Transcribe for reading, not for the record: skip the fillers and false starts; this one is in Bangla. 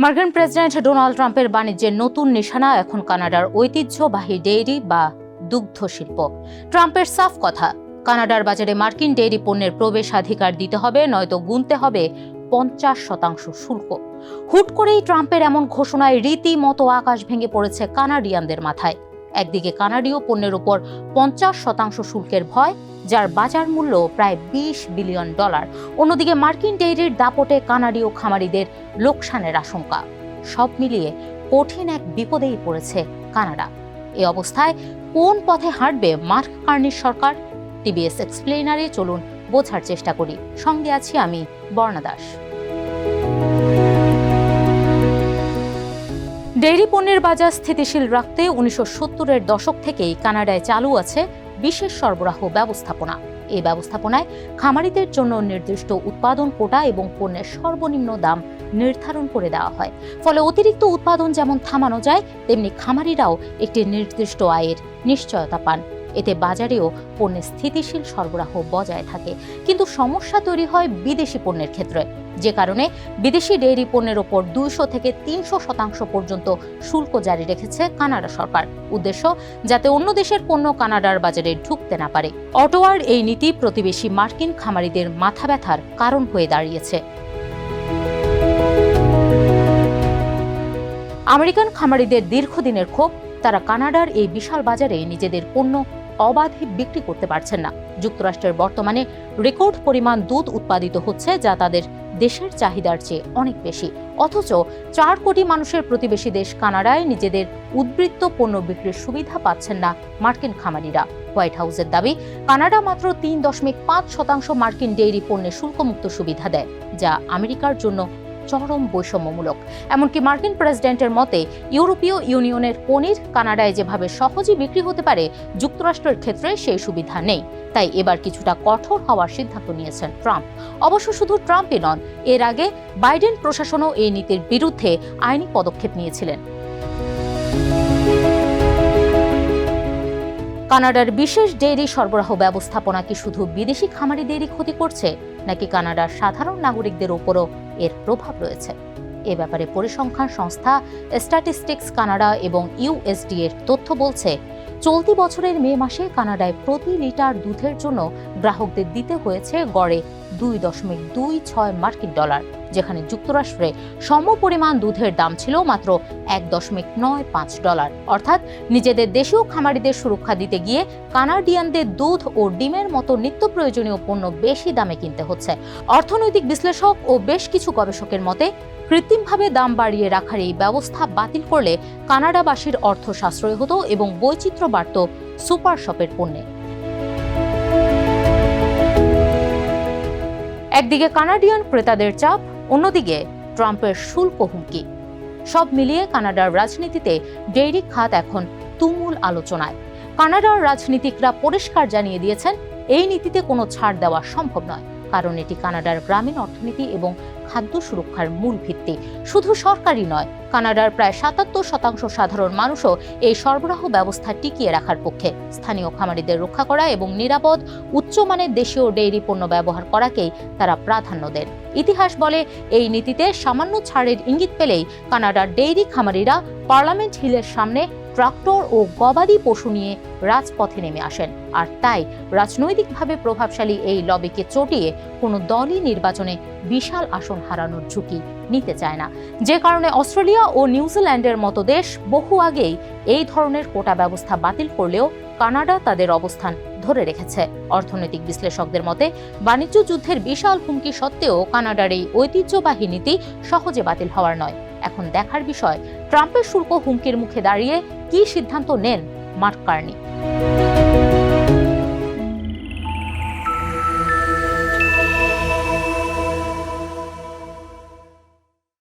মার্কিন প্রেসিডেন্ট ডোনাল্ড ট্রাম্পের বাণিজ্যের নতুন নিশানা এখন কানাডার ঐতিহ্যবাহী ডেইরি বা দুগ্ধ শিল্প। ট্রাম্পের সাফ কথা, কানাডার বাজারে মার্কিন ডেইরি পণ্যের প্রবেশাধিকার দিতে হবে, নয়তো গুনতে হবে 50% শুল্ক। হুট করেই ট্রাম্পের এমন ঘোষণায় রীতিমতো আকাশ ভেঙে পড়েছে কানাডিয়ানদের মাথায়। একদিকে কানাডীয় পণ্যের উপর 50% শুল্কের ভয়, যার বাজার মূল্য প্রায় $20 বিলিয়ন। অন্যদিকে মার্কিন ডেইরির দাপটে কানাডীয় খামারিদের লোকসানের আশঙ্কা। সব মিলিয়ে কঠিন এক বিপদেই পড়েছে কানাডা। এই অবস্থায় কোন পথে হাঁটবে মার্ক কার্নির সরকার? টিবিএস এক্সপ্লেইনারে চলুন বোঝার চেষ্টা করি। সঙ্গে আছি আমি, বর্ণা দাস। ডেইরি পণ্যের বাজার স্থিতিশীল রাখতে 1970-এর দশক থেকেই কানাডায় চালু আছে বিশেষ সরবরাহ ব্যবস্থাপনা। এই ব্যবস্থাপনায় খামারিদের জন্য নির্দিষ্ট উৎপাদন কোটা এবং পণ্যের সর্বনিম্ন দাম নির্ধারণ করে দেওয়া হয়। ফলে অতিরিক্ত উৎপাদন যেমন থামানো যায়, তেমনি খামারিরাও একটি নির্দিষ্ট আয়ের নিশ্চয়তা পান। এতে বাজারেও পণ্যের স্থিতিশীল সরবরাহ বজায় থাকে। কিন্তু সমস্যা তৈরি হয় বিদেশি পণ্যের ক্ষেত্রে, যে কারণে বিদেশি ডেইরি পণ্যের ওপর 200 থেকে 300% পর্যন্ত শুল্ক জারি রেখেছে কানাডা সরকার। উদ্দেশ্য, যাতে অন্য দেশের পণ্য কানাডার বাজারে ঢুকতে না পারে। অটোয়ার এই নীতি প্রতিবেশী মার্কিন খামারিদের মাথা ব্যথার কারণ হয়ে দাঁড়িয়েছে। আমেরিকান খামারিদের দীর্ঘদিনের ক্ষোভ, তারা কানাডার এই বিশাল বাজারে নিজেদের পণ্য অবাধে বিক্রি করতে পারছেন না। যুক্তরাষ্ট্রের বর্তমানে রেকর্ড পরিমাণ দুধ উৎপাদিত হচ্ছে, যা তাদের দেশের চাহিদার চেয়ে অনেক বেশি। অথচ 4 কোটি মানুষের প্রতিবেশী দেশ কানাডায় নিজেদের উদ্বৃত্ত পণ্য বিক্রির সুবিধা পাচ্ছেন না মার্কিন খামারিরা। হোয়াইট হাউসের দাবি, কানাডা মাত্র 3.5% মার্কিন ডেইরি পণ্যের শুল্কমুক্ত সুবিধা দেয়, যা আমেরিকার জন্য চরম বৈষম্যমূলক। এমনকি মার্কিন প্রেসিডেন্টের মতে, ইউরোপীয় ইউনিয়নের পনির কানাডায় যেভাবে সহজেই বিক্রি হতে পারে, যুক্তরাষ্ট্রের ক্ষেত্রে সেই সুবিধা নেই। তাই এবার কিছুটা কঠোর হওয়ার সিদ্ধান্ত নিয়েছেন ট্রাম্প। অবশ্য শুধু ট্রাম্পই নন, এর আগে বাইডেন প্রশাসনও এই নীতির বিরুদ্ধে আইনি পদক্ষেপ নিয়েছিলেন। কানাডার বিশেষ ডেইরি সরবরাহ ব্যবস্থাপনা কি শুধু বিদেশি খামারিদেরই ক্ষতি করছে, নাকি কানাডার সাধারণ নাগরিকদের উপরও এর প্রভাব রয়েছে? এ ব্যাপারে পরিসংখ্যান সংস্থা স্ট্যাটিস্টিক্স কানাডা এবং ইউএসডি এর তথ্য বলছে, চলতি বছরের মে মাসে কানাডায় প্রতি লিটার দুধের জন্য গ্রাহকদের দিতে হয়েছে গড়ে $2.26 মার্কিন, যেখানে যুক্তরাষ্ট্রে সমপরিমাণ দুধের দাম ছিল মাত্র $1.95। অর্থাৎ নিজেদের দেশীয় খামারিদের সুরক্ষা দিতে গিয়ে কানাডিয়ানদের দুধ ও ডিমের মতো নিত্য প্রয়োজনীয় পণ্য বেশি দামে কিনতে হচ্ছে। অর্থনৈতিক বিশ্লেষক ও বেশ কিছু গবেষকের মতে, কৃত্রিমভাবে দাম বাড়িয়ে রাখার এই ব্যবস্থা বাতিল করলে কানাডাবাসীর অর্থ সাশ্রয় হতো এবং বৈচিত্র্য বাড়ত সুপার শপের পণ্যে। একদিকে কানাডিয়ান ক্রেতাদের চাপ, অন্যদিকে ট্রাম্পের শুল্ক হুমকি। সব মিলিয়ে কানাডার রাজনীতিতে ডেইরি খাত এখন তুমুল আলোচনায়। কানাডার রাজনীতিকরা পরিষ্কার জানিয়ে দিয়েছেন, এই নীতিতে কোনো ছাড় দেওয়া সম্ভব নয়, কারণ এটি কানাডার গ্রামীণ অর্থনীতি এবং খাদ্য সুরক্ষার মূল ভিত্তি। শুধু সরকারই নয়, কানাডার প্রায় 77% সাধারণ মানুষও এই সরবরাহ ব্যবস্থা টিকিয়ে রাখার পক্ষে। স্থানীয় খামারিদের রক্ষা করা এবং নিরাপদ উচ্চমানের দেশীয় ডেইরি পণ্য ব্যবহার করাকেই তারা প্রাধান্য দেন। ইতিহাস বলে, এই নীতিতে সামান্য ছাড়ের ইঙ্গিত পেলেই কানাডার ডেইরি খামারিরা পার্লামেন্ট হিলের সামনে ট্রাক্টর ও গবাদি পশু নিয়ে রাজপথে নেমে আসেন। আর তাই রাজনৈতিকভাবে প্রভাবশালী এই লবিকে চটিয়ে কোনো দলই নির্বাচনে বিশাল আসন হারানোর ঝুঁকি নিতে চায় না। যে কারণে অস্ট্রেলিয়া ও নিউজিল্যান্ডের মতো দেশ বহু আগেই এই ধরনের কোটা ব্যবস্থা বাতিল করলেও কানাডা তাদের অবস্থান ধরে রেখেছে। অর্থনৈতিক বিশ্লেষকদের মতে, বাণিজ্য যুদ্ধের বিশাল হুমকি সত্ত্বেও কানাডার এই ঐতিহ্যবাহী নীতি সহজে বাতিল হওয়ার নয়। এখন দেখার বিষয়, ট্রাম্পের শুল্ক হুমকির মুখে দাঁড়িয়ে কি সিদ্ধান্ত নেন মার্ক কার্নি।